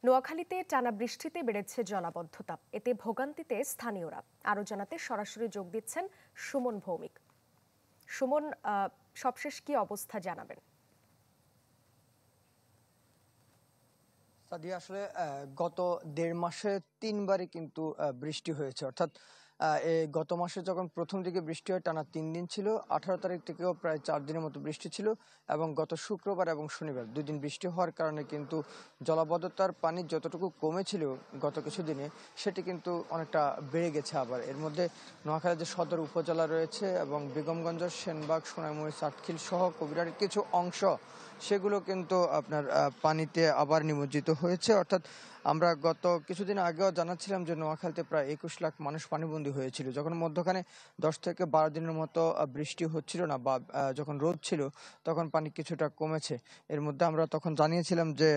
নোয়াখালীতে টানা বৃষ্টিতে বেড়েছে জলাবদ্ধতা, এতে ভোগান্তিতে স্থানীয়রা। আরো জানাতে সরাসরি যোগ দিচ্ছেন সুমন ভৌমিক। সুমন, সবশেষ কি অবস্থা জানাবেন? সাদিয়া, আসলে গত ১.৫ মাসে ৩বারই কিন্তু বৃষ্টি হয়েছে। অর্থাৎ গত মাসে যখন প্রথম দিকে বৃষ্টি হয় টানা ৩ দিন ছিল, ১৮ তারিখ থেকেও প্রায় ৪ দিনের মতো বৃষ্টি ছিল এবং গত শুক্রবার এবং শনিবার ২ দিন বৃষ্টি হওয়ার কারণে কিন্তু জলাবদ্ধতার পানি যতটুকু কমেছিল গত কিছুদিনে, সেটি কিন্তু অনেকটা বেড়ে গেছে। আবার এর মধ্যে নোয়াখালী যে সদর উপজেলা রয়েছে এবং বেগমগঞ্জ, সেনবাগ, সোনাইমুড়ি, চাটখিল সহ কবিরার কিছু অংশ, সেগুলো কিন্তু আপনার পানিতে আবার নিমজ্জিত হয়েছে। অর্থাৎ আমরা গত কিছুদিন আগেও জানাচ্ছিলাম যে নোয়াখালীতে প্রায় ২১ লাখ মানুষ পানিবন্দী হয়েছিল, যখন মধ্যখানে ১০ থেকে ১২ দিনের মতো বৃষ্টি হচ্ছিল না বা যখন রোদ ছিল তখন পানি কিছুটা কমেছে। এর মধ্যে আমরা তখন জানিয়েছিলাম যে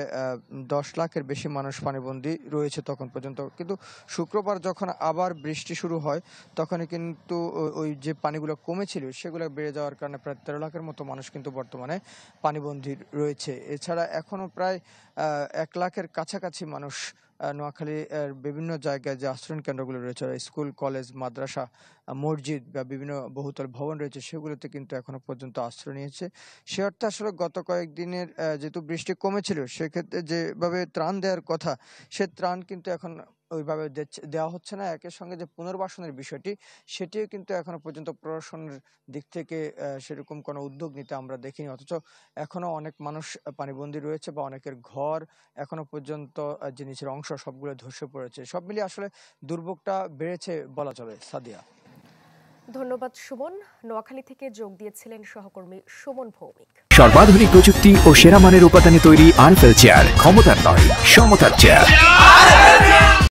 ১০ লাখের বেশি মানুষ পানিবন্দী রয়েছে তখন পর্যন্ত। কিন্তু শুক্রবার যখন আবার বৃষ্টি শুরু হয় তখনই কিন্তু ওই যে পানিগুলো কমেছিল সেগুলো বেড়ে যাওয়ার কারণে প্রায় ১৩ লাখের মতো মানুষ কিন্তু বর্তমানে পানিবন্দী রয়েছে। এছাড়া এখনো প্রায় ১ লাখের কাছাকাছি মানুষ নোয়াখালীর বিভিন্ন জায়গায় যে আশ্রয়ণ কেন্দ্রগুলো রয়েছে, স্কুল, কলেজ, মাদ্রাসা, মসজিদ বা বিভিন্ন বহুতল ভবন রয়েছে, সেগুলোতে কিন্তু এখনো পর্যন্ত আশ্রয় নিয়েছে। সে অর্থে আসলে গত কয়েকদিনের যেহেতু বৃষ্টি কমেছিল, সেক্ষেত্রে যেভাবে ত্রাণ দেওয়ার কথা, সে ত্রাণ কিন্তু এখন ওইভাবে দেওয়া হচ্ছে না। একের সঙ্গে যে পুনর্বাসনের বিষয়টি, সেটিও কিন্তু এখনো পর্যন্ত প্রশাসনের দিক থেকে সেরকম কোনো উদ্যোগ নিতে আমরা দেখিনি। অথচ এখনো অনেক মানুষ পানিবন্দী রয়েছে বা অনেকের ঘর এখনো পর্যন্ত যে নিচের অংশ সবগুলো ধসে পড়েছে। সব মিলিয়ে আসলে দুর্ভোগটা বেড়েছে বলা চলে। সাদিয়া, ধন্যবাদ সুমন। নোয়াখালী থেকে যোগ দিয়েছিলেন সহকর্মী সুমন ভৌমিক। সর্বাধুনিক প্রযুক্তি ও সেরা মানের উপাদানে তৈরি আরএফএল চেয়ার, ক্ষমতার নয় সমতার চেয়ার।